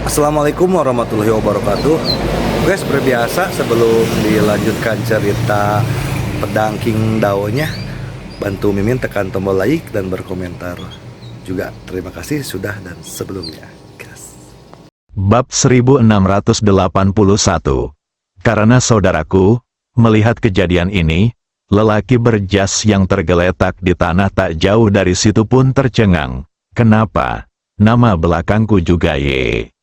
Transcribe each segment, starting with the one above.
Assalamualaikum warahmatullahi wabarakatuh. Oke, seperti biasa sebelum dilanjutkan cerita pedang King Dao-nya, bantu Mimin tekan tombol like dan berkomentar. Juga terima kasih sudah dan sebelumnya. Gas. Bab 1681. Karena saudaraku, melihat kejadian ini, lelaki berjas yang tergeletak di tanah tak jauh dari situ pun tercengang. Kenapa? Nama belakangku juga Ye.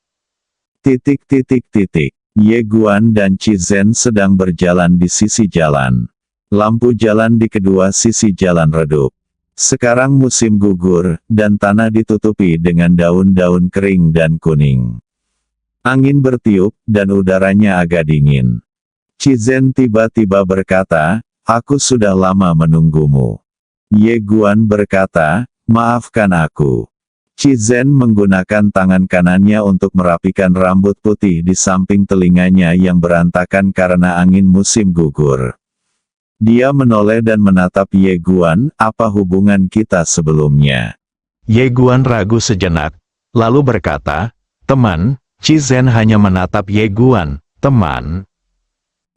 Ye Guan dan Chi Zhen sedang berjalan di sisi jalan. Lampu jalan di kedua sisi jalan redup. Sekarang musim gugur, dan tanah ditutupi dengan daun-daun kering dan kuning. Angin bertiup, dan udaranya agak dingin. Chi Zhen tiba-tiba berkata, "Aku sudah lama menunggumu." Ye Guan berkata, "Maafkan aku." Chi Zhen menggunakan tangan kanannya untuk merapikan rambut putih di samping telinganya yang berantakan karena angin musim gugur. Dia menoleh dan menatap Ye Guan, "Apa hubungan kita sebelumnya?" Ye Guan ragu sejenak, lalu berkata, "Teman." Chi Zhen hanya menatap Ye Guan, "Teman?"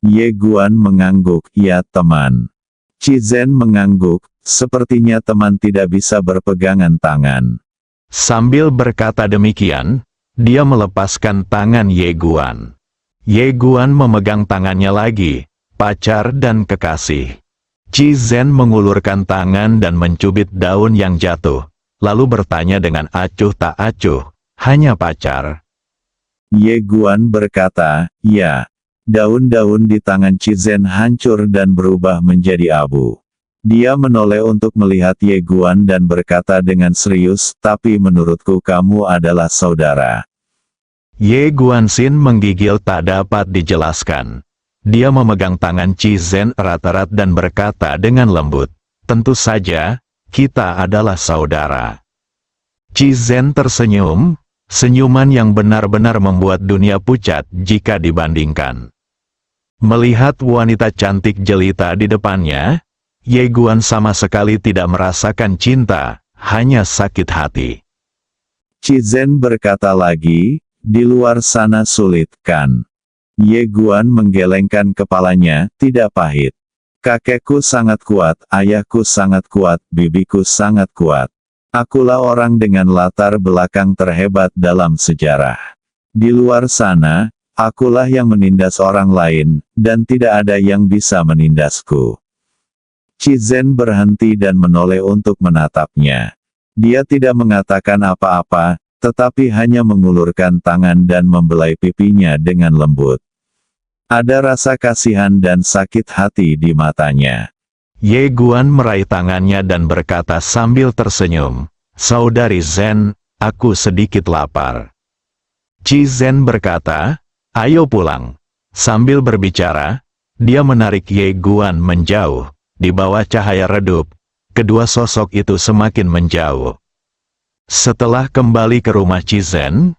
Ye Guan mengangguk, "Ya teman." Chi Zhen mengangguk, sepertinya teman tidak bisa berpegangan tangan. Sambil berkata demikian, dia melepaskan tangan Ye Guan. Ye Guan memegang tangannya lagi, pacar dan kekasih. Chi Zhen mengulurkan tangan dan mencubit daun yang jatuh, lalu bertanya dengan acuh tak acuh, "Hanya pacar?" Ye Guan berkata, "Ya." Daun-daun di tangan Chi Zhen hancur dan berubah menjadi abu. Dia menoleh untuk melihat Ye Guan dan berkata dengan serius, "Tapi menurutku kamu adalah saudara." Ye Guanxin menggigil tak dapat dijelaskan. Dia memegang tangan Chi Zhen erat-erat dan berkata dengan lembut, "Tentu saja, kita adalah saudara." Chi Zhen tersenyum, senyuman yang benar-benar membuat dunia pucat jika dibandingkan. Melihat wanita cantik jelita di depannya, Ye Guan sama sekali tidak merasakan cinta, hanya sakit hati. Chi Zhen berkata lagi, "Di luar sana sulit, kan?" Ye Guan menggelengkan kepalanya, "Tidak pahit. Kakekku sangat kuat, ayahku sangat kuat, bibiku sangat kuat. Akulah orang dengan latar belakang terhebat dalam sejarah. Di luar sana, akulah yang menindas orang lain, dan tidak ada yang bisa menindasku." Chi Zhen berhenti dan menoleh untuk menatapnya. Dia tidak mengatakan apa-apa, tetapi hanya mengulurkan tangan dan membelai pipinya dengan lembut. Ada rasa kasihan dan sakit hati di matanya. Ye Guan meraih tangannya dan berkata sambil tersenyum, "Saudari Zhen, aku sedikit lapar." Chi Zhen berkata, "Ayo pulang." Sambil berbicara, dia menarik Ye Guan menjauh. Di bawah cahaya redup, kedua sosok itu semakin menjauh. Setelah kembali ke rumah Chi Zhen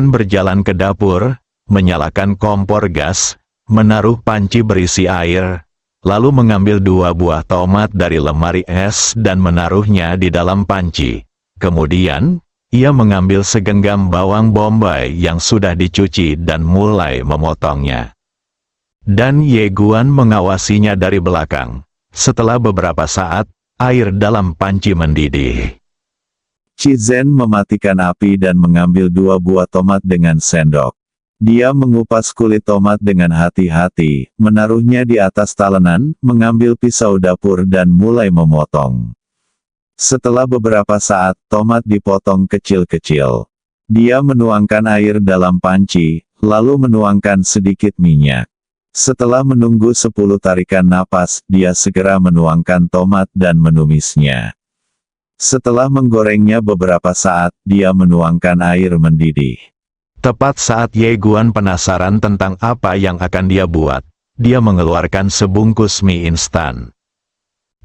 berjalan ke dapur, menyalakan kompor gas, menaruh panci berisi air, lalu mengambil 2 buah tomat dari lemari es dan menaruhnya di dalam panci. Kemudian, ia mengambil segenggam bawang bombay yang sudah dicuci dan mulai memotongnya. Dan Ye Guan mengawasinya dari belakang. Setelah beberapa saat, air dalam panci mendidih. Chi Zhen mematikan api dan mengambil 2 buah tomat dengan sendok. Dia mengupas kulit tomat dengan hati-hati, menaruhnya di atas talenan, mengambil pisau dapur dan mulai memotong. Setelah beberapa saat, tomat dipotong kecil-kecil. Dia menuangkan air dalam panci, lalu menuangkan sedikit minyak. Setelah menunggu 10 tarikan napas, dia segera menuangkan tomat dan menumisnya. Setelah menggorengnya beberapa saat, dia menuangkan air mendidih. Tepat saat Ye Guan penasaran tentang apa yang akan dia buat, dia mengeluarkan sebungkus mie instan.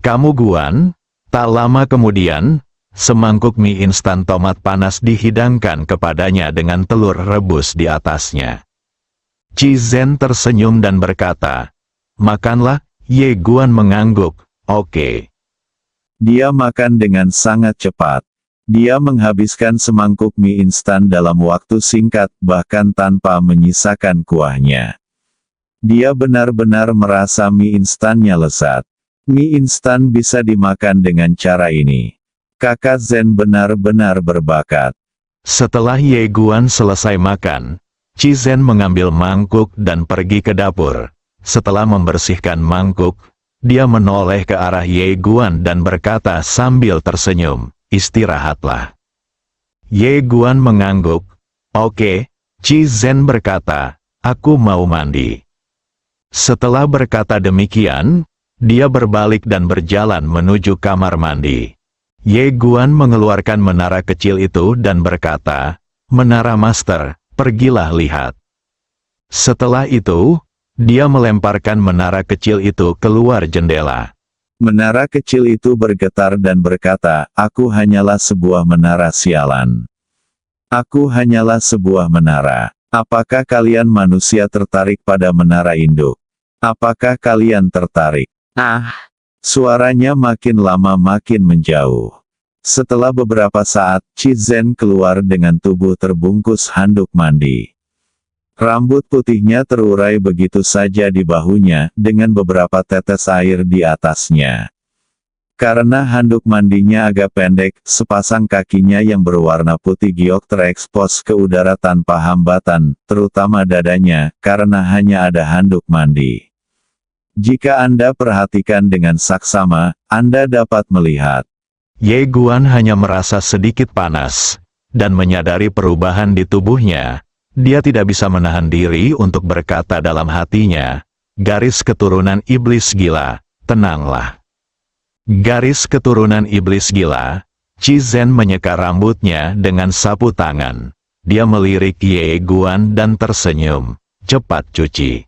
"Kamu Guan?" Tak lama kemudian, semangkuk mie instan tomat panas dihidangkan kepadanya dengan telur rebus di atasnya. Chi Zhen tersenyum dan berkata, "Makanlah." Ye Guan mengangguk, "Oke." Dia makan dengan sangat cepat. Dia menghabiskan semangkuk mie instan dalam waktu singkat, bahkan tanpa menyisakan kuahnya. Dia benar-benar merasa mie instannya lezat. Mie instan bisa dimakan dengan cara ini. Kakak Zen benar-benar berbakat. Setelah Ye Guan selesai makan, Chi Zhen mengambil mangkuk dan pergi ke dapur. Setelah membersihkan mangkuk, dia menoleh ke arah Ye Guan dan berkata sambil tersenyum, "Istirahatlah." Ye Guan mengangguk. "Oke," Chi Zhen berkata, "aku mau mandi." Setelah berkata demikian, dia berbalik dan berjalan menuju kamar mandi. Ye Guan mengeluarkan menara kecil itu dan berkata, "Menara Master, pergilah lihat." Setelah itu, dia melemparkan menara kecil itu keluar jendela. Menara kecil itu bergetar dan berkata, "Aku hanyalah sebuah menara sialan. Aku hanyalah sebuah menara. Apakah kalian manusia tertarik pada menara induk? Apakah kalian tertarik?" Suaranya makin lama makin menjauh. Setelah beberapa saat, Chi Zhen keluar dengan tubuh terbungkus handuk mandi. Rambut putihnya terurai begitu saja di bahunya, dengan beberapa tetes air di atasnya. Karena handuk mandinya agak pendek, sepasang kakinya yang berwarna putih giok terekspos ke udara tanpa hambatan, terutama dadanya, karena hanya ada handuk mandi. Jika Anda perhatikan dengan saksama, Anda dapat melihat. Ye Guan hanya merasa sedikit panas, dan menyadari perubahan di tubuhnya. Dia tidak bisa menahan diri untuk berkata dalam hatinya, "Garis keturunan iblis gila, tenanglah." Garis keturunan iblis gila. Chi Zhen menyeka rambutnya dengan sapu tangan. Dia melirik Ye Guan dan tersenyum. "Cepat cuci."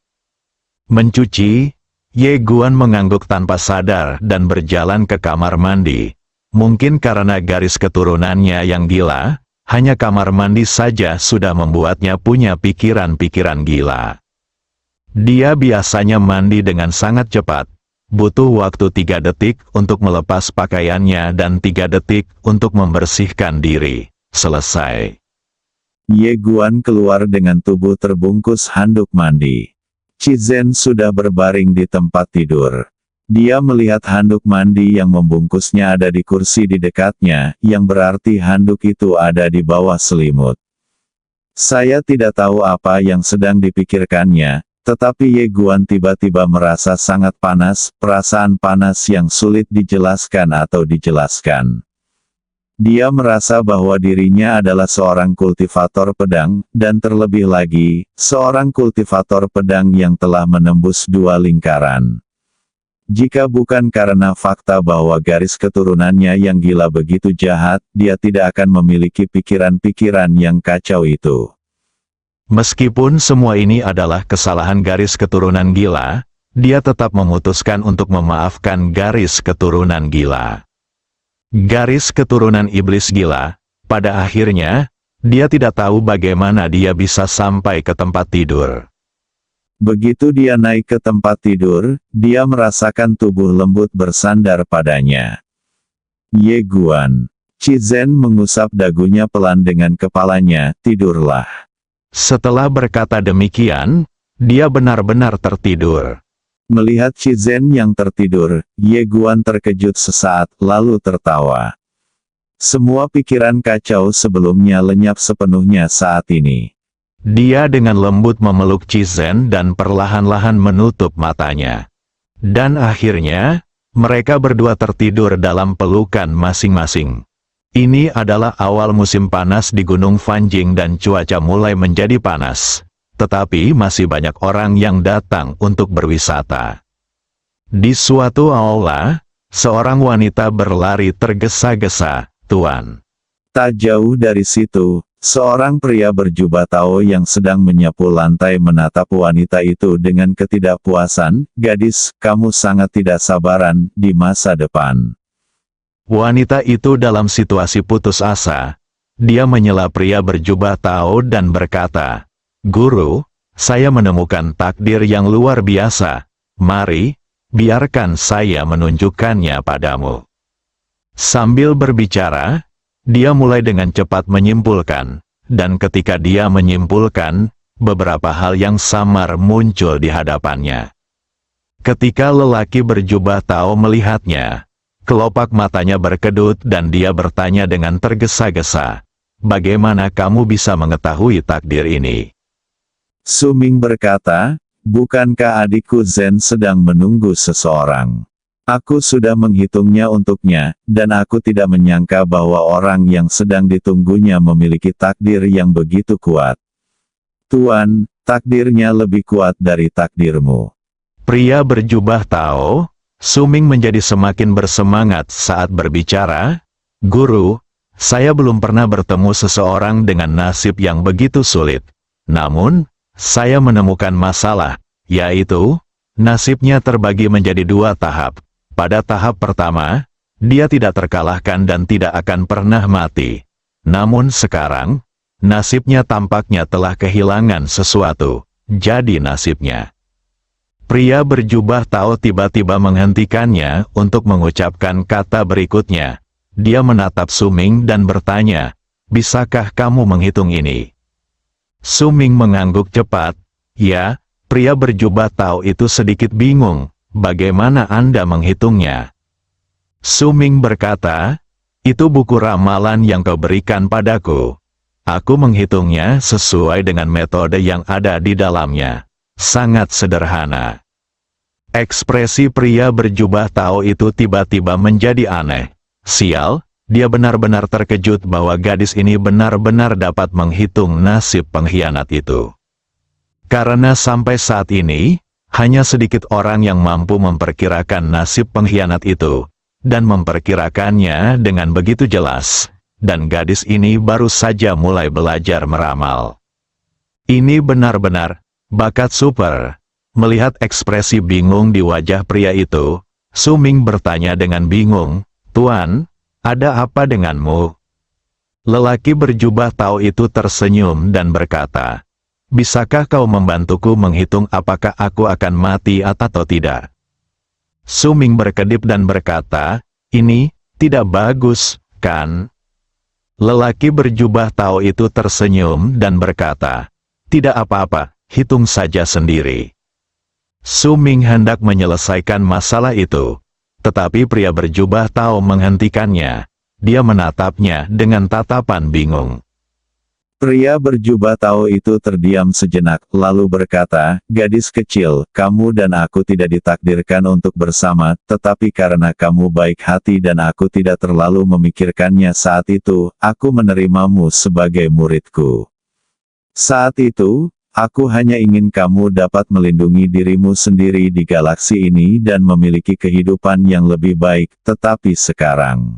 Mencuci, Ye Guan mengangguk tanpa sadar dan berjalan ke kamar mandi. Mungkin karena garis keturunannya yang gila, hanya kamar mandi saja sudah membuatnya punya pikiran-pikiran gila. Dia biasanya mandi dengan sangat cepat, butuh waktu 3 detik untuk melepas pakaiannya dan 3 detik untuk membersihkan diri. Selesai. Ye Guan keluar dengan tubuh terbungkus handuk mandi. Chi Zhen sudah berbaring di tempat tidur. Dia melihat handuk mandi yang membungkusnya ada di kursi di dekatnya, yang berarti handuk itu ada di bawah selimut. Saya tidak tahu apa yang sedang dipikirkannya, tetapi Ye Guan tiba-tiba merasa sangat panas, perasaan panas yang sulit dijelaskan atau dijelaskan. Dia merasa bahwa dirinya adalah seorang kultivator pedang, dan terlebih lagi, seorang kultivator pedang yang telah menembus 2 lingkaran. Jika bukan karena fakta bahwa garis keturunannya yang gila begitu jahat, dia tidak akan memiliki pikiran-pikiran yang kacau itu. Meskipun semua ini adalah kesalahan garis keturunan gila, dia tetap memutuskan untuk memaafkan garis keturunan gila. Garis keturunan iblis gila, pada akhirnya, dia tidak tahu bagaimana dia bisa sampai ke tempat tidur. Begitu dia naik ke tempat tidur, dia merasakan tubuh lembut bersandar padanya. Ye Guan. Chi Zhen mengusap dagunya pelan dengan kepalanya, "Tidurlah." Setelah berkata demikian, dia benar-benar tertidur. Melihat Chi Zhen yang tertidur, Ye Guan terkejut sesaat, lalu tertawa. Semua pikiran kacau sebelumnya lenyap sepenuhnya saat ini. Dia dengan lembut memeluk Chi Zhen dan perlahan-lahan menutup matanya. Dan akhirnya, mereka berdua tertidur dalam pelukan masing-masing. Ini adalah awal musim panas di Gunung Fanjing dan cuaca mulai menjadi panas. Tetapi masih banyak orang yang datang untuk berwisata. Di suatu aula, seorang wanita berlari tergesa-gesa, "Tuan." Tak jauh dari situ, seorang pria berjubah Tao yang sedang menyapu lantai menatap wanita itu dengan ketidakpuasan, "Gadis, kamu sangat tidak sabaran di masa depan." Wanita itu dalam situasi putus asa. Dia menyela pria berjubah Tao dan berkata, "Guru, saya menemukan takdir yang luar biasa. Mari, biarkan saya menunjukkannya padamu." Sambil berbicara, dia mulai dengan cepat menyimpulkan, dan ketika dia menyimpulkan, beberapa hal yang samar muncul di hadapannya. Ketika lelaki berjubah Tao melihatnya, kelopak matanya berkedut dan dia bertanya dengan tergesa-gesa, "Bagaimana kamu bisa mengetahui takdir ini?" Su Ming berkata, "Bukankah adikku Zen sedang menunggu seseorang? Aku sudah menghitungnya untuknya, dan aku tidak menyangka bahwa orang yang sedang ditunggunya memiliki takdir yang begitu kuat. Tuan, takdirnya lebih kuat dari takdirmu." Pria berjubah Tao, Su Ming menjadi semakin bersemangat saat berbicara, "Guru, saya belum pernah bertemu seseorang dengan nasib yang begitu sulit. Namun, saya menemukan masalah, yaitu, nasibnya terbagi menjadi 2 tahap. Pada tahap pertama, dia tidak terkalahkan dan tidak akan pernah mati. Namun sekarang, nasibnya tampaknya telah kehilangan sesuatu, jadi nasibnya." Pria berjubah Tao tiba-tiba menghentikannya untuk mengucapkan kata berikutnya. Dia menatap Su Ming dan bertanya, "Bisakah kamu menghitung ini?" Su Ming mengangguk cepat. "Ya." Pria berjubah Tao itu sedikit bingung, "Bagaimana Anda menghitungnya?" Su Ming berkata, "Itu buku ramalan yang kau berikan padaku. Aku menghitungnya sesuai dengan metode yang ada di dalamnya. Sangat sederhana." Ekspresi pria berjubah Tao itu tiba-tiba menjadi aneh. Sial, dia benar-benar terkejut bahwa gadis ini benar-benar dapat menghitung nasib pengkhianat itu. Karena sampai saat ini, hanya sedikit orang yang mampu memperkirakan nasib pengkhianat itu, dan memperkirakannya dengan begitu jelas, dan gadis ini baru saja mulai belajar meramal. Ini benar-benar bakat super. Melihat ekspresi bingung di wajah pria itu, Su Ming bertanya dengan bingung, "Tuan, ada apa denganmu?" Lelaki berjubah Tao itu tersenyum dan berkata, "Bisakah kau membantuku menghitung apakah aku akan mati atau tidak?" Su Ming berkedip dan berkata, "Ini tidak bagus, kan?" Lelaki berjubah Tao itu tersenyum dan berkata, "Tidak apa-apa, hitung saja sendiri." Su Ming hendak menyelesaikan masalah itu, tetapi pria berjubah Tao menghentikannya. Dia menatapnya dengan tatapan bingung. Pria berjubah Tao itu terdiam sejenak, lalu berkata, "Gadis kecil, kamu dan aku tidak ditakdirkan untuk bersama, tetapi karena kamu baik hati dan aku tidak terlalu memikirkannya saat itu, aku menerimamu sebagai muridku. Saat itu, aku hanya ingin kamu dapat melindungi dirimu sendiri di galaksi ini dan memiliki kehidupan yang lebih baik, tetapi sekarang,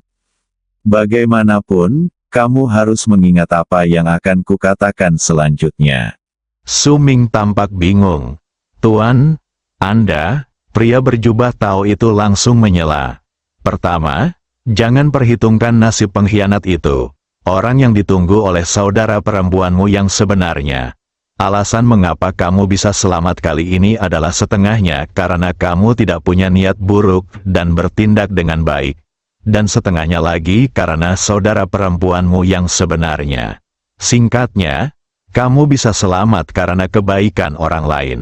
bagaimanapun, kamu harus mengingat apa yang akan kukatakan selanjutnya." Su Ming tampak bingung. "Tuan, Anda," pria berjubah Tao itu langsung menyela. "Pertama, jangan perhitungkan nasib pengkhianat itu, orang yang ditunggu oleh saudara perempuanmu yang sebenarnya. Alasan mengapa kamu bisa selamat kali ini adalah setengahnya karena kamu tidak punya niat buruk dan bertindak dengan baik. Dan setengahnya lagi karena saudara perempuanmu yang sebenarnya. Singkatnya, kamu bisa selamat karena kebaikan orang lain."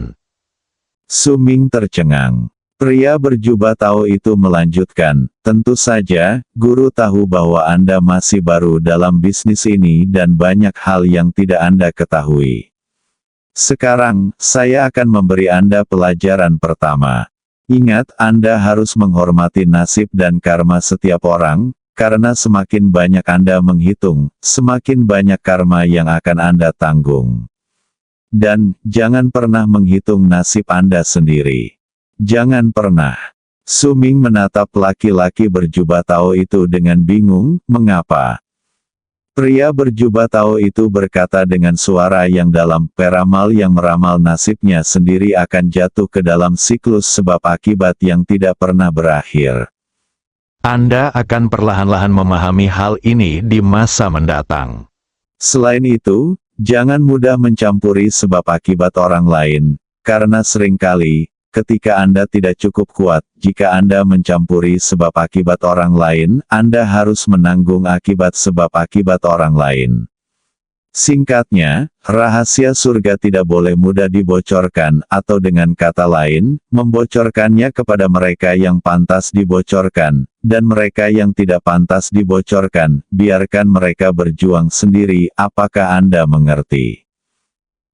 Su Ming tercengang. Pria berjubah Tao itu melanjutkan, "Tentu saja, guru tahu bahwa Anda masih baru dalam bisnis ini dan banyak hal yang tidak Anda ketahui. Sekarang, saya akan memberi Anda pelajaran pertama. Ingat, Anda harus menghormati nasib dan karma setiap orang, karena semakin banyak Anda menghitung, semakin banyak karma yang akan Anda tanggung. Dan, jangan pernah menghitung nasib Anda sendiri. Jangan pernah." Su Ming menatap laki-laki berjubah Tao itu dengan bingung, "Mengapa?" Pria berjubah Tao itu berkata dengan suara yang dalam, "Peramal yang meramal nasibnya sendiri akan jatuh ke dalam siklus sebab akibat yang tidak pernah berakhir. Anda akan perlahan-lahan memahami hal ini di masa mendatang." Selain itu, jangan mudah mencampuri sebab akibat orang lain, karena seringkali, ketika Anda tidak cukup kuat, jika Anda mencampuri sebab akibat orang lain, Anda harus menanggung akibat sebab akibat orang lain. Singkatnya, rahasia surga tidak boleh mudah dibocorkan, atau dengan kata lain, membocorkannya kepada mereka yang pantas dibocorkan, dan mereka yang tidak pantas dibocorkan, biarkan mereka berjuang sendiri. Apakah Anda mengerti?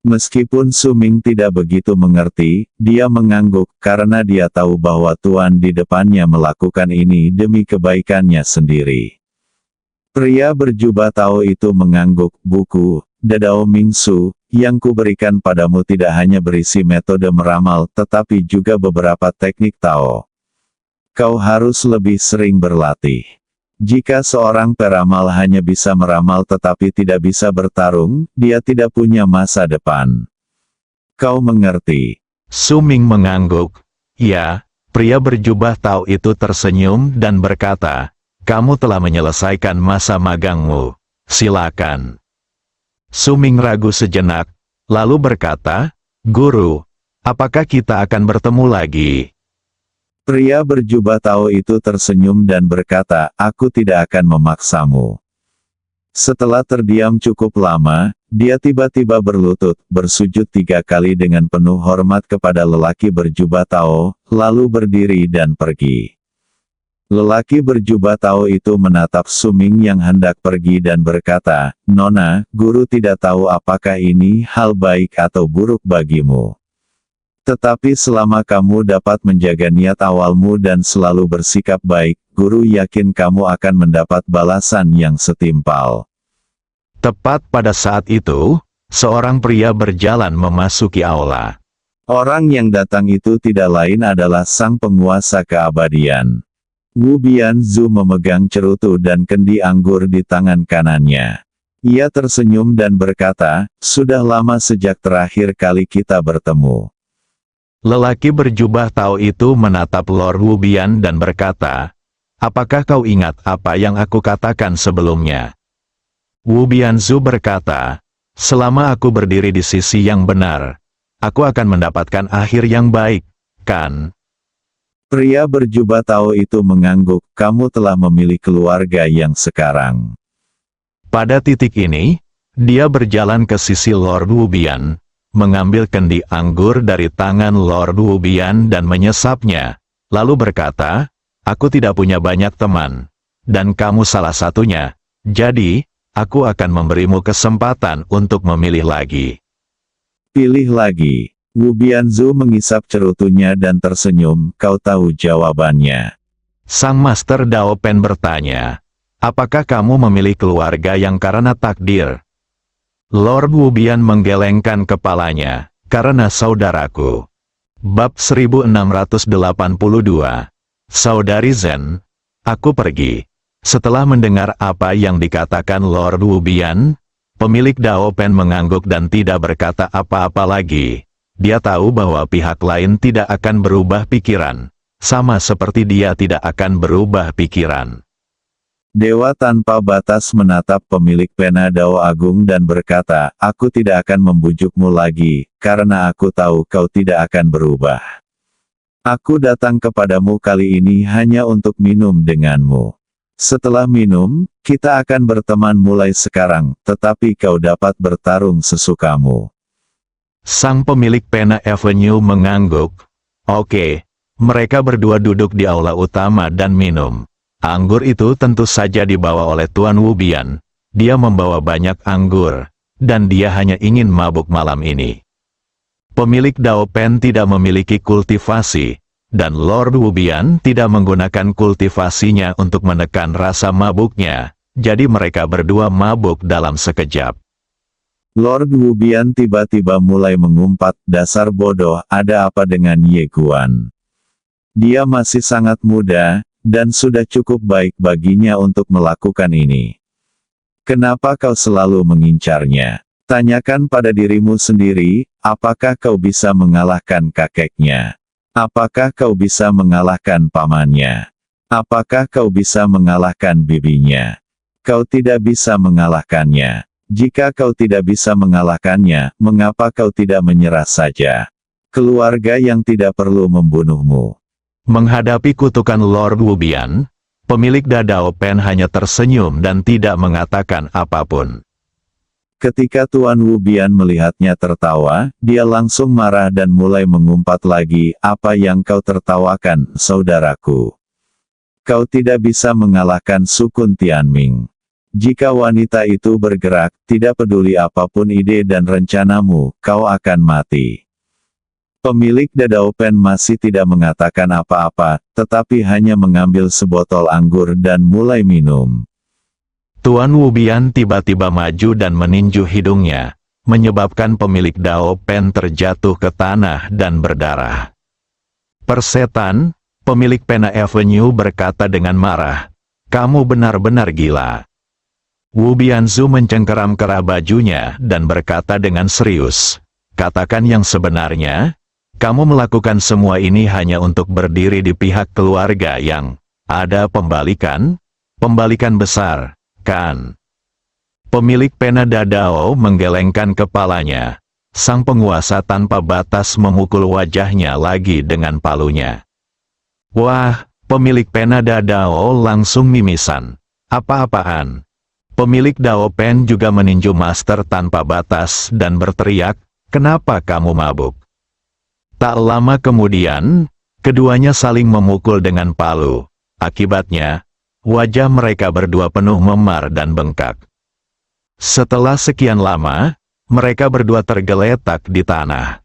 Meskipun Suming tidak begitu mengerti, dia mengangguk, karena dia tahu bahwa Tuan di depannya melakukan ini demi kebaikannya sendiri. Pria berjubah Tao itu mengangguk. Buku, Dadao Mingsu, yang kuberikan padamu tidak hanya berisi metode meramal, tetapi juga beberapa teknik Tao. Kau harus lebih sering berlatih. Jika seorang peramal hanya bisa meramal tetapi tidak bisa bertarung, dia tidak punya masa depan. Kau mengerti? Suming mengangguk. Ya, pria berjubah Tao itu tersenyum dan berkata, kamu telah menyelesaikan masa magangmu. Silakan. Suming ragu sejenak, lalu berkata, Guru, apakah kita akan bertemu lagi? Pria berjubah Tao itu tersenyum dan berkata, aku tidak akan memaksamu. Setelah terdiam cukup lama, dia tiba-tiba berlutut, bersujud 3 kali dengan penuh hormat kepada lelaki berjubah Tao, lalu berdiri dan pergi. Lelaki berjubah Tao itu menatap Suming yang hendak pergi dan berkata, Nona, guru tidak tahu apakah ini hal baik atau buruk bagimu. Tetapi selama kamu dapat menjaga niat awalmu dan selalu bersikap baik, guru yakin kamu akan mendapat balasan yang setimpal. Tepat pada saat itu, seorang pria berjalan memasuki aula. Orang yang datang itu tidak lain adalah sang penguasa keabadian. Wu Bianzu memegang cerutu dan kendi anggur di tangan kanannya. Ia tersenyum dan berkata, sudah lama sejak terakhir kali kita bertemu. Lelaki berjubah Tao itu menatap Lord Wu Bian dan berkata, apakah kau ingat apa yang aku katakan sebelumnya? Wu Bianzu berkata, selama aku berdiri di sisi yang benar, aku akan mendapatkan akhir yang baik, kan? Pria berjubah Tao itu mengangguk, kamu telah memilih keluarga yang sekarang. Pada titik ini, dia berjalan ke sisi Lord Wu Bian, mengambil kendi anggur dari tangan Lord Wu Bian dan menyesapnya, lalu berkata, aku tidak punya banyak teman, dan kamu salah satunya, jadi, aku akan memberimu kesempatan untuk memilih lagi. Pilih lagi. Wu Bianzu mengisap cerutunya dan tersenyum, kau tahu jawabannya. Sang Master Dao Pen bertanya, apakah kamu memilih keluarga yang karena takdir? Lord Wu Bian menggelengkan kepalanya, karena saudaraku. Bab 1682. Saudari Zen, aku pergi. Setelah mendengar apa yang dikatakan Lord Wu Bian, pemilik Dao Pen mengangguk dan tidak berkata apa-apa lagi. Dia tahu bahwa pihak lain tidak akan berubah pikiran, sama seperti dia tidak akan berubah pikiran. Dewa tanpa batas menatap pemilik pena Dao Agung dan berkata, aku tidak akan membujukmu lagi, karena aku tahu kau tidak akan berubah. Aku datang kepadamu kali ini hanya untuk minum denganmu. Setelah minum, kita akan berteman mulai sekarang, tetapi kau dapat bertarung sesukamu. Sang pemilik pena Avenue mengangguk. Oke, mereka berdua duduk di aula utama dan minum. Anggur itu tentu saja dibawa oleh Tuan Wu Bian. Dia membawa banyak anggur, dan dia hanya ingin mabuk malam ini. Pemilik Dao Pen tidak memiliki kultivasi, dan Lord Wu Bian tidak menggunakan kultivasinya untuk menekan rasa mabuknya, jadi mereka berdua mabuk dalam sekejap. Lord Wu Bian tiba-tiba mulai mengumpat, dasar bodoh, ada apa dengan Ye Guan? Dia masih sangat muda, dan sudah cukup baik baginya untuk melakukan ini. Kenapa kau selalu mengincarnya? Tanyakan pada dirimu sendiri, apakah kau bisa mengalahkan kakeknya? Apakah kau bisa mengalahkan pamannya? Apakah kau bisa mengalahkan bibinya? Kau tidak bisa mengalahkannya. Jika kau tidak bisa mengalahkannya, mengapa kau tidak menyerah saja? Keluarga yang tidak perlu membunuhmu. Menghadapi kutukan Lord Wubian, pemilik Dadao Pen hanya tersenyum dan tidak mengatakan apapun. Ketika Tuan Wubian melihatnya tertawa, dia langsung marah dan mulai mengumpat lagi, "Apa yang kau tertawakan, saudaraku? Kau tidak bisa mengalahkan Sukun Tianming. Jika wanita itu bergerak, tidak peduli apapun ide dan rencanamu, kau akan mati." Pemilik Dadao Pen masih tidak mengatakan apa-apa, tetapi hanya mengambil sebotol anggur dan mulai minum. Tuan Wubian tiba-tiba maju dan meninju hidungnya, menyebabkan pemilik Dao Pen terjatuh ke tanah dan berdarah. "Persetan," pemilik Pena Avenue berkata dengan marah, "kamu benar-benar gila." Wubianzu mencengkeram kerah bajunya dan berkata dengan serius, "Katakan yang sebenarnya, kamu melakukan semua ini hanya untuk berdiri di pihak keluarga yang ada pembalikan besar, kan?" Pemilik Pena Dadao menggelengkan kepalanya. Sang penguasa tanpa batas memukul wajahnya lagi dengan palunya. Wah, pemilik Pena Dadao langsung mimisan. "Apa-apaan?" Pemilik Dao Pen juga meninju Master tanpa batas dan berteriak, "Kenapa kamu mabuk?" Tak lama kemudian, keduanya saling memukul dengan palu. Akibatnya, wajah mereka berdua penuh memar dan bengkak. Setelah sekian lama, mereka berdua tergeletak di tanah.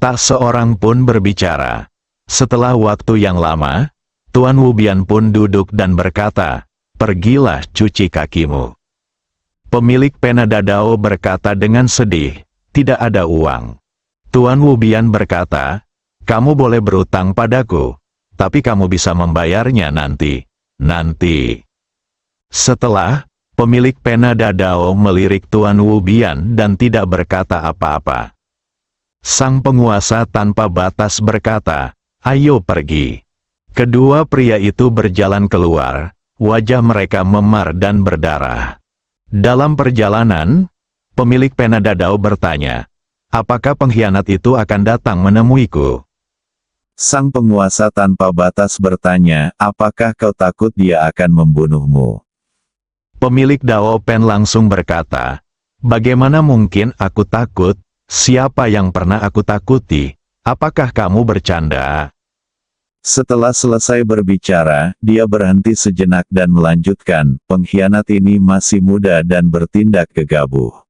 Tak seorang pun berbicara. Setelah waktu yang lama, Tuan Wubian pun duduk dan berkata, "Pergilah cuci kakimu." Pemilik Pena Dadao berkata dengan sedih, "Tidak ada uang." Tuan Wubian berkata, "Kamu boleh berutang padaku, tapi kamu bisa membayarnya nanti. Setelah, pemilik Pena Dadao melirik Tuan Wubian dan tidak berkata apa-apa. Sang penguasa tanpa batas berkata, "Ayo pergi." Kedua pria itu berjalan keluar, wajah mereka memar dan berdarah. Dalam perjalanan, pemilik Pena Dadao bertanya, "Apakah pengkhianat itu akan datang menemuiku?" Sang penguasa tanpa batas bertanya, "Apakah kau takut dia akan membunuhmu?" Pemilik Dao Pen langsung berkata, "Bagaimana mungkin aku takut? Siapa yang pernah aku takuti? Apakah kamu bercanda?" Setelah selesai berbicara, dia berhenti sejenak dan melanjutkan, "Pengkhianat ini masih muda dan bertindak gegabah.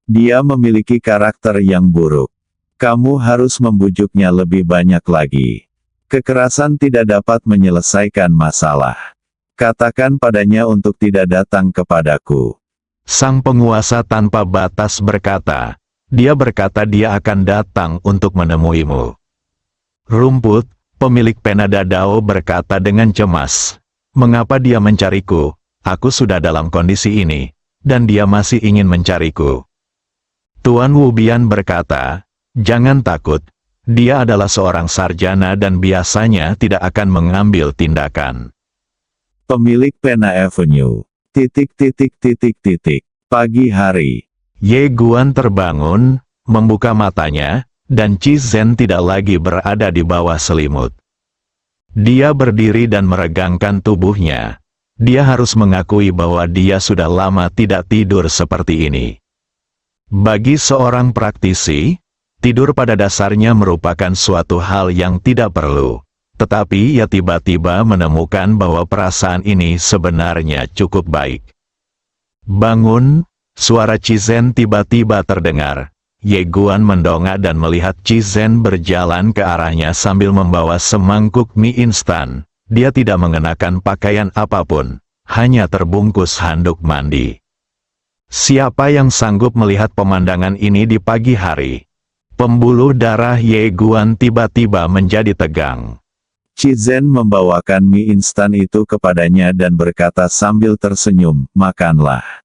Dia memiliki karakter yang buruk. Kamu harus membujuknya lebih banyak lagi. Kekerasan tidak dapat menyelesaikan masalah. Katakan padanya untuk tidak datang kepadaku." Sang penguasa tanpa batas berkata, dia akan datang untuk menemuimu. Rumput, pemilik Pena Dadao berkata dengan cemas, "Mengapa dia mencariku? Aku sudah dalam kondisi ini, dan dia masih ingin mencariku." Tuan Wubian berkata, "Jangan takut, dia adalah seorang sarjana dan biasanya tidak akan mengambil tindakan." Pemilik Pena Avenue. Pagi hari. Ye Guan terbangun, membuka matanya, dan Qi Zhen tidak lagi berada di bawah selimut. Dia berdiri dan meregangkan tubuhnya. Dia harus mengakui bahwa dia sudah lama tidak tidur seperti ini. Bagi seorang praktisi, tidur pada dasarnya merupakan suatu hal yang tidak perlu. Tetapi ia tiba-tiba menemukan bahwa perasaan ini sebenarnya cukup baik. "Bangun!" Suara Qi Zhen tiba-tiba terdengar. Ye Guan mendongak dan melihat Qi Zhen berjalan ke arahnya sambil membawa semangkuk mie instan. Dia tidak mengenakan pakaian apapun, hanya terbungkus handuk mandi. Siapa yang sanggup melihat pemandangan ini di pagi hari? Pembuluh darah Ye Guan tiba-tiba menjadi tegang. Qi Zhen membawakan mie instan itu kepadanya dan berkata sambil tersenyum, "Makanlah."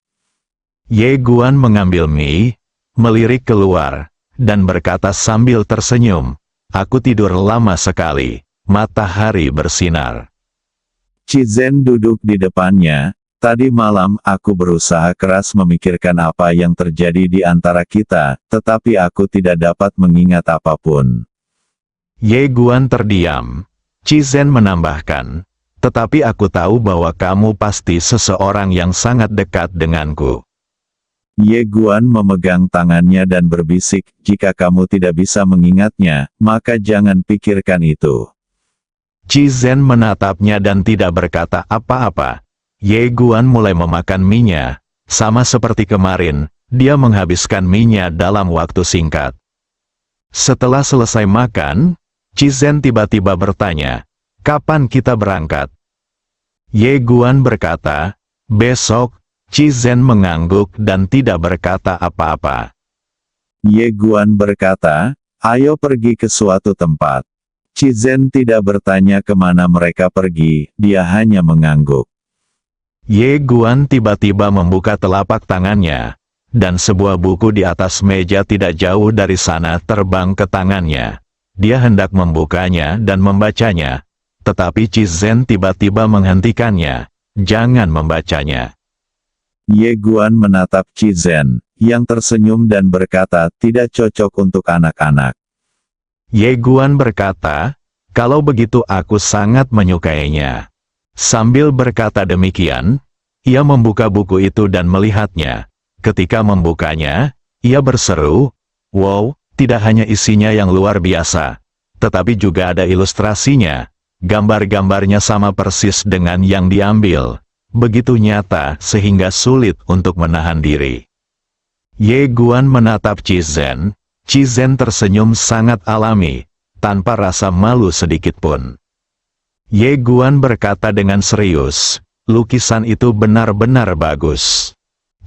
Ye Guan mengambil mie, melirik keluar, dan berkata sambil tersenyum, "Aku tidur lama sekali, matahari bersinar." Qi Zhen duduk di depannya. "Tadi malam aku berusaha keras memikirkan apa yang terjadi di antara kita, tetapi aku tidak dapat mengingat apapun. Ye Guan terdiam. Qi Zhen menambahkan, tetapi aku tahu bahwa kamu pasti seseorang yang sangat dekat denganku. Ye Guan memegang tangannya dan berbisik, jika kamu tidak bisa mengingatnya, maka jangan pikirkan itu. Qi Zhen menatapnya dan tidak berkata apa-apa. Ye Guan mulai memakan mie-nya. Sama seperti kemarin, dia menghabiskan mie-nya dalam waktu singkat. Setelah selesai makan, Qi Zhen tiba-tiba bertanya, kapan kita berangkat? Ye Guan berkata, besok. Qi Zhen mengangguk dan tidak berkata apa-apa. Ye Guan berkata, ayo pergi ke suatu tempat. Qi Zhen tidak bertanya kemana mereka pergi, dia hanya mengangguk. Ye Guan tiba-tiba membuka telapak tangannya, dan sebuah buku di atas meja tidak jauh dari sana terbang ke tangannya. Dia hendak membukanya dan membacanya, tetapi Qi Zhen tiba-tiba menghentikannya. Jangan membacanya. Ye Guan menatap Qi Zhen, yang tersenyum dan berkata tidak cocok untuk anak-anak. Ye Guan berkata, kalau begitu aku sangat menyukainya. Sambil berkata demikian, ia membuka buku itu dan melihatnya. Ketika membukanya, ia berseru, wow, tidak hanya isinya yang luar biasa, tetapi juga ada ilustrasinya. Gambar-gambarnya sama persis dengan yang diambil. Begitu nyata sehingga sulit untuk menahan diri. Ye Guan menatap Qi Zhen. Qi Zhen tersenyum sangat alami, tanpa rasa malu sedikitpun. Ye Guan berkata dengan serius, lukisan itu benar-benar bagus.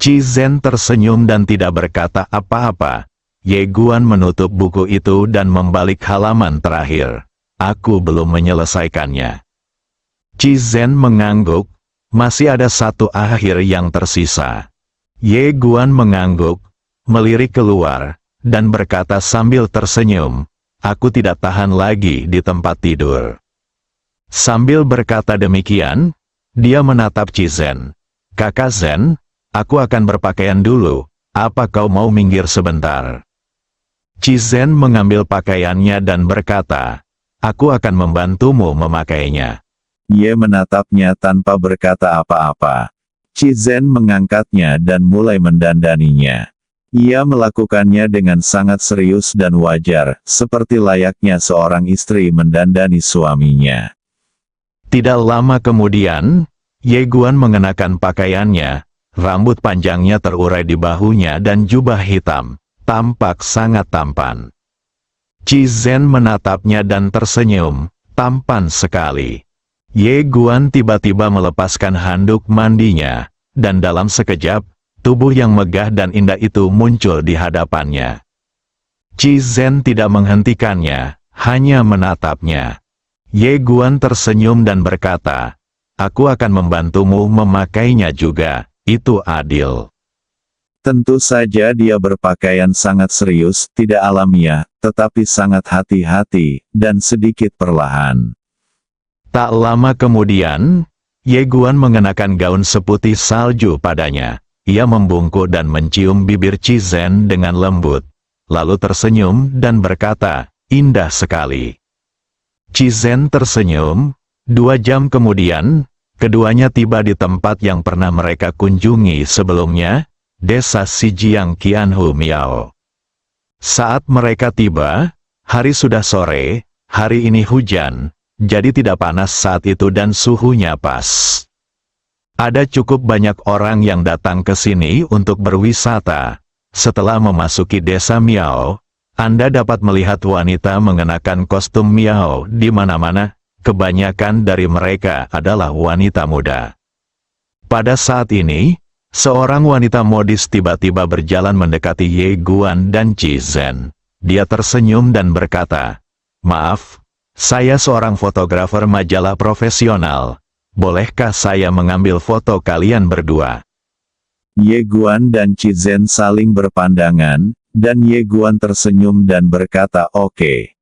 Qi Zhen tersenyum dan tidak berkata apa-apa. Ye Guan menutup buku itu dan membalik halaman terakhir. Aku belum menyelesaikannya. Qi Zhen mengangguk. Masih ada satu akhir yang tersisa. Ye Guan mengangguk, melirik keluar, dan berkata sambil tersenyum, aku tidak tahan lagi di tempat tidur. Sambil berkata demikian, dia menatap Qi Zhen. Kakak Zhen, aku akan berpakaian dulu, apa kau mau minggir sebentar? Qi Zhen mengambil pakaiannya dan berkata, aku akan membantumu memakainya. Ye menatapnya tanpa berkata apa-apa. Qi Zhen mengangkatnya dan mulai mendandaninya. Ia melakukannya dengan sangat serius dan wajar, seperti layaknya seorang istri mendandani suaminya. Tidak lama kemudian, Ye Guan mengenakan pakaiannya, rambut panjangnya terurai di bahunya dan jubah hitam, tampak sangat tampan. Qi Zhen menatapnya dan tersenyum, tampan sekali. Ye Guan tiba-tiba melepaskan handuk mandinya, dan dalam sekejap, tubuh yang megah dan indah itu muncul di hadapannya. Qi Zhen tidak menghentikannya, hanya menatapnya. Ye Guan tersenyum dan berkata, aku akan membantumu memakainya juga, itu adil. Tentu saja dia berpakaian sangat serius, tidak alamiah, tetapi sangat hati-hati, dan sedikit perlahan. Tak lama kemudian, Ye Guan mengenakan gaun seputih salju padanya. Ia membungkuk dan mencium bibir Qi Zhen dengan lembut, lalu tersenyum dan berkata, indah sekali. Qi Zhen tersenyum. 2 jam kemudian, keduanya tiba di tempat yang pernah mereka kunjungi sebelumnya, desa Sijiang Qianhu Miao. Saat mereka tiba, hari sudah sore, hari ini hujan. Jadi tidak panas saat itu dan suhunya pas. Ada cukup banyak orang yang datang ke sini untuk berwisata. Setelah memasuki desa Miao, Anda dapat melihat wanita mengenakan kostum Miao di mana-mana. Kebanyakan dari mereka adalah wanita muda. Pada saat ini, seorang wanita modis tiba-tiba berjalan mendekati Ye Guan dan Qi Zhen. Dia tersenyum dan berkata, maaf, saya seorang fotografer majalah profesional. Bolehkah saya mengambil foto kalian berdua? Ye Guan dan Qi Zhen saling berpandangan, dan Ye Guan tersenyum dan berkata oke.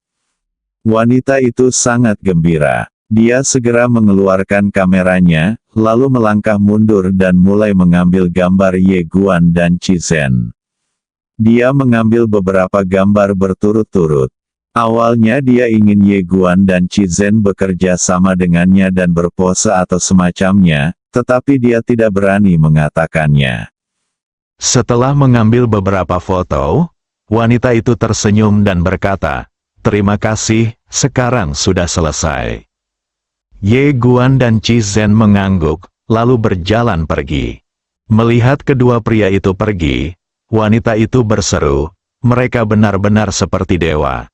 Wanita itu sangat gembira. Dia segera mengeluarkan kameranya, lalu melangkah mundur dan mulai mengambil gambar Ye Guan dan Qi Zhen. Dia mengambil beberapa gambar berturut-turut. Awalnya dia ingin Ye Guan dan Chi Zhen bekerja sama dengannya dan berpose atau semacamnya, tetapi dia tidak berani mengatakannya. Setelah mengambil beberapa foto, wanita itu tersenyum dan berkata, "Terima kasih, sekarang sudah selesai." Ye Guan dan Chi Zhen mengangguk, lalu berjalan pergi. Melihat kedua pria itu pergi, wanita itu berseru, "Mereka benar-benar seperti dewa."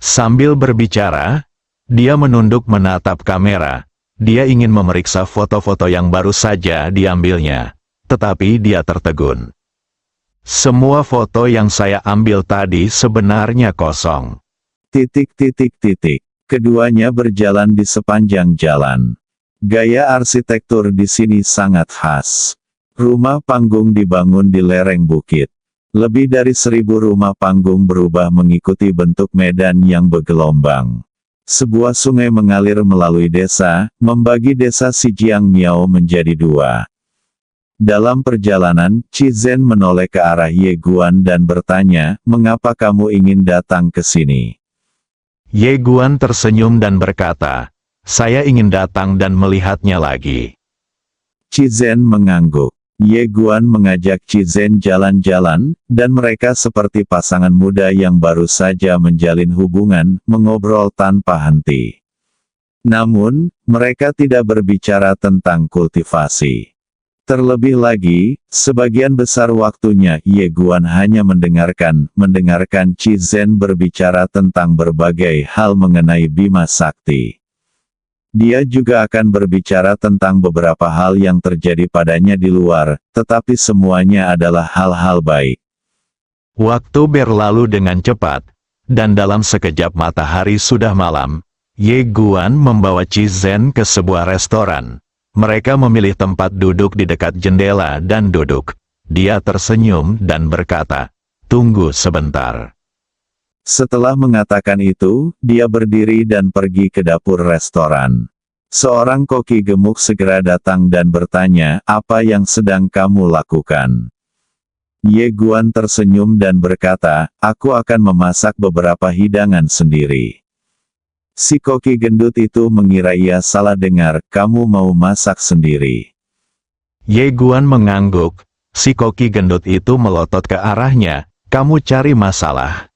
Sambil berbicara, dia menunduk menatap kamera. Dia ingin memeriksa foto-foto yang baru saja diambilnya, tetapi dia tertegun. Semua foto yang saya ambil tadi sebenarnya kosong. Keduanya berjalan di sepanjang jalan. Gaya arsitektur di sini sangat khas. Rumah panggung dibangun di lereng bukit. Lebih dari 1000 rumah panggung berubah mengikuti bentuk medan yang bergelombang. Sebuah sungai mengalir melalui desa, membagi desa Sijiang Miao menjadi dua. Dalam perjalanan, Chi Zhen menoleh ke arah Ye Guan dan bertanya, "Mengapa kamu ingin datang ke sini?" Ye Guan tersenyum dan berkata, "Saya ingin datang dan melihatnya lagi." Chi Zhen mengangguk. Ye Guan mengajak Chi Zhen jalan-jalan, dan mereka seperti pasangan muda yang baru saja menjalin hubungan, mengobrol tanpa henti. Namun, mereka tidak berbicara tentang kultivasi. Terlebih lagi, sebagian besar waktunya Ye Guan hanya mendengarkan Chi Zhen berbicara tentang berbagai hal mengenai Bima Sakti. Dia juga akan berbicara tentang beberapa hal yang terjadi padanya di luar, tetapi semuanya adalah hal-hal baik. Waktu berlalu dengan cepat, dan dalam sekejap matahari sudah malam. Ye Guan membawa Chi Zhen ke sebuah restoran. Mereka memilih tempat duduk di dekat jendela dan duduk. Dia tersenyum dan berkata, "Tunggu sebentar." Setelah mengatakan itu, dia berdiri dan pergi ke dapur restoran. Seorang koki gemuk segera datang dan bertanya, "Apa yang sedang kamu lakukan?" Ye Guan tersenyum dan berkata, "Aku akan memasak beberapa hidangan sendiri." Si koki gendut itu mengira ia salah dengar, "Kamu mau masak sendiri?" Ye Guan mengangguk. Si koki gendut itu melotot ke arahnya, "Kamu cari masalah."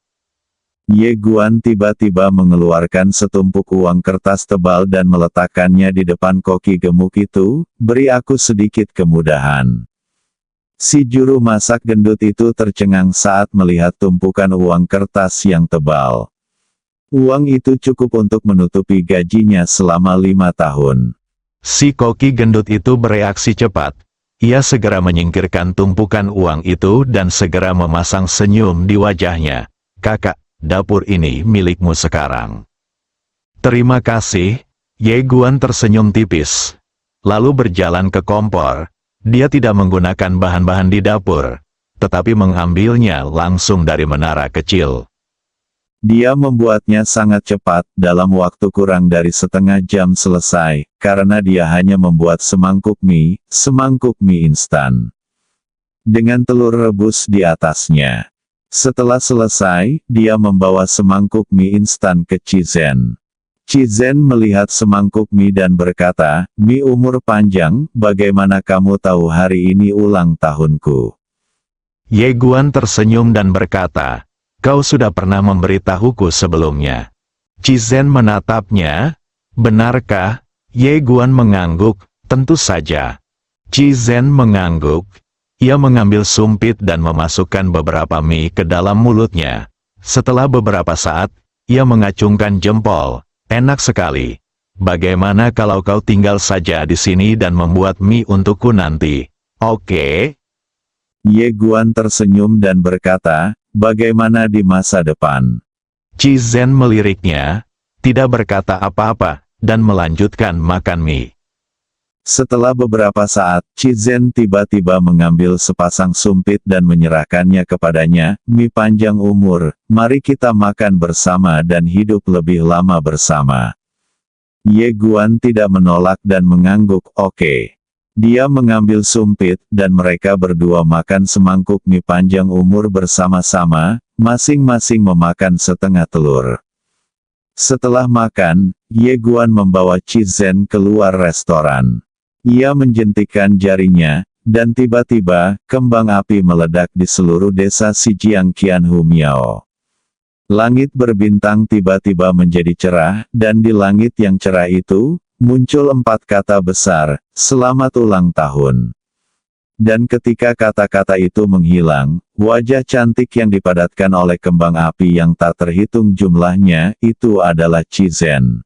Ye Guan tiba-tiba mengeluarkan setumpuk uang kertas tebal dan meletakkannya di depan koki gemuk itu, "Beri aku sedikit kemudahan." Si juru masak gendut itu tercengang saat melihat tumpukan uang kertas yang tebal. Uang itu cukup untuk menutupi gajinya selama 5 tahun. Si koki gendut itu bereaksi cepat. Ia segera menyingkirkan tumpukan uang itu dan segera memasang senyum di wajahnya. "Kakak, dapur ini milikmu sekarang." "Terima kasih." Ye Guan tersenyum tipis. Lalu berjalan ke kompor. Dia tidak menggunakan bahan-bahan di dapur, tetapi mengambilnya langsung dari menara kecil. Dia membuatnya sangat cepat, dalam waktu kurang dari setengah jam selesai, karena dia hanya membuat semangkuk mie instan. Dengan telur rebus di atasnya. Setelah selesai, dia membawa semangkuk mie instan ke Chi Zhen. Chi Zhen melihat semangkuk mie dan berkata, "Mie umur panjang, bagaimana kamu tahu hari ini ulang tahunku?" Ye Guan tersenyum dan berkata, "Kau sudah pernah memberitahuku sebelumnya." Chi Zhen menatapnya. "Benarkah?" Ye Guan mengangguk, "Tentu saja." Chi Zhen mengangguk. Ia mengambil sumpit dan memasukkan beberapa mie ke dalam mulutnya. Setelah beberapa saat, ia mengacungkan jempol. "Enak sekali. Bagaimana kalau kau tinggal saja di sini dan membuat mie untukku nanti? Oke?" Ye Guan tersenyum dan berkata, "Bagaimana di masa depan?" Chi Zhen meliriknya, tidak berkata apa-apa, dan melanjutkan makan mie. Setelah beberapa saat, Chi Zhen tiba-tiba mengambil sepasang sumpit dan menyerahkannya kepadanya, "Mie panjang umur, mari kita makan bersama dan hidup lebih lama bersama." Ye Guan tidak menolak dan mengangguk, "Oke." Dia mengambil sumpit, dan mereka berdua makan semangkuk mie panjang umur bersama-sama, masing-masing memakan setengah telur. Setelah makan, Ye Guan membawa Chi Zhen keluar restoran. Ia menjentikkan jarinya, dan tiba-tiba, kembang api meledak di seluruh desa Sijiang Qianhu Miao. Langit berbintang tiba-tiba menjadi cerah, dan di langit yang cerah itu, muncul 4 kata besar, "Selamat ulang tahun." Dan ketika kata-kata itu menghilang, wajah cantik yang dipadatkan oleh kembang api yang tak terhitung jumlahnya, itu adalah Chi Zhen.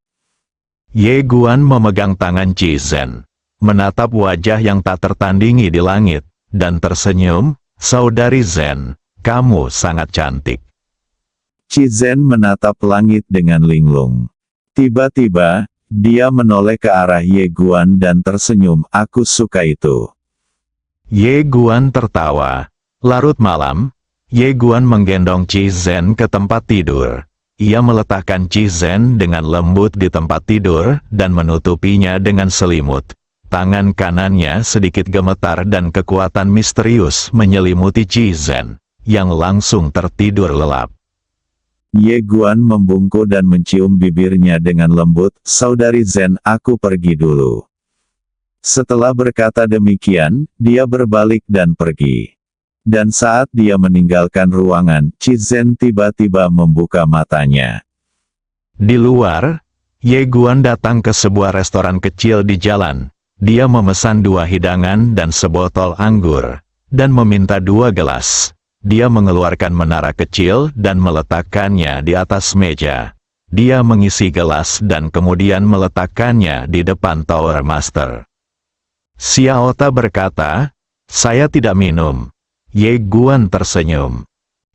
Ye Guan memegang tangan Chi Zhen, menatap wajah yang tak tertandingi di langit, dan tersenyum, "Saudari Zhen, kamu sangat cantik." Chi Zhen menatap langit dengan linglung. Tiba-tiba, dia menoleh ke arah Ye Guan dan tersenyum, "Aku suka itu." Ye Guan tertawa. Larut malam, Ye Guan menggendong Chi Zhen ke tempat tidur. Ia meletakkan Chi Zhen dengan lembut di tempat tidur, dan menutupinya dengan selimut. Tangan kanannya sedikit gemetar dan kekuatan misterius menyelimuti Chi Zhen, yang langsung tertidur lelap. Ye Guan membungkuk dan mencium bibirnya dengan lembut, "Saudari Zhen, aku pergi dulu." Setelah berkata demikian, dia berbalik dan pergi. Dan saat dia meninggalkan ruangan, Chi Zhen tiba-tiba membuka matanya. Di luar, Ye Guan datang ke sebuah restoran kecil di jalan. Dia memesan 2 hidangan dan sebotol anggur, dan meminta 2 gelas. Dia mengeluarkan menara kecil dan meletakkannya di atas meja. Dia mengisi gelas dan kemudian meletakkannya di depan Tower Master. Xiao Ta berkata, "Saya tidak minum." Ye Guan tersenyum.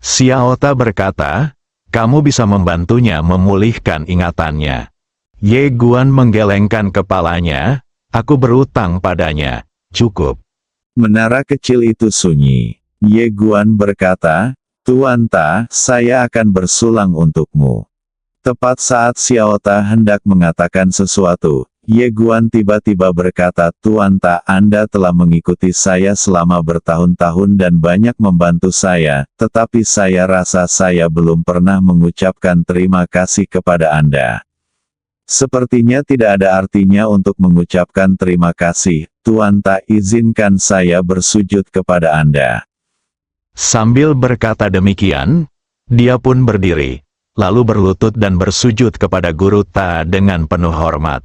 Xiao Ta berkata, "Kamu bisa membantunya memulihkan ingatannya." Ye Guan menggelengkan kepalanya, "Aku berutang padanya, cukup." Menara kecil itu sunyi. Ye Guan berkata, "Tuan Ta, saya akan bersulang untukmu." Tepat saat Xiao Ta hendak mengatakan sesuatu, Ye Guan tiba-tiba berkata, "Tuan Ta, Anda telah mengikuti saya selama bertahun-tahun dan banyak membantu saya, tetapi saya rasa saya belum pernah mengucapkan terima kasih kepada Anda." Sepertinya tidak ada artinya untuk mengucapkan terima kasih. Tuan Ta, izinkan saya bersujud kepada Anda. Sambil berkata demikian, dia pun berdiri, lalu berlutut dan bersujud kepada Guru Ta dengan penuh hormat.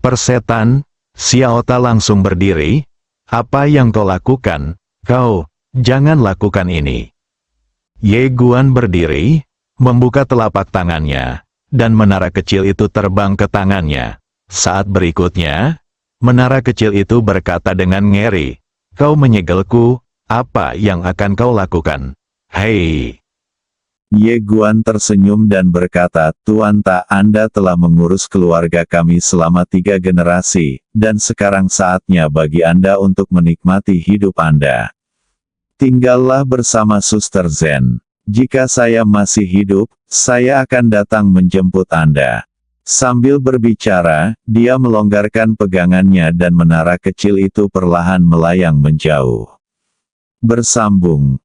"Persetan," Xiao Ta langsung berdiri, "apa yang kau lakukan? Kau, jangan lakukan ini." Ye Guan berdiri, membuka telapak tangannya, dan menara kecil itu terbang ke tangannya. Saat berikutnya, menara kecil itu berkata dengan ngeri, "Kau menyegelku, apa yang akan kau lakukan? Hei!" Ye Guan tersenyum dan berkata, "Tuan Ta, Anda telah mengurus keluarga kami selama 3 generasi, dan sekarang saatnya bagi Anda untuk menikmati hidup Anda. Tinggallah bersama Suster Zhen. Jika saya masih hidup, saya akan datang menjemput Anda." Sambil berbicara, dia melonggarkan pegangannya dan menara kecil itu perlahan melayang menjauh. Bersambung.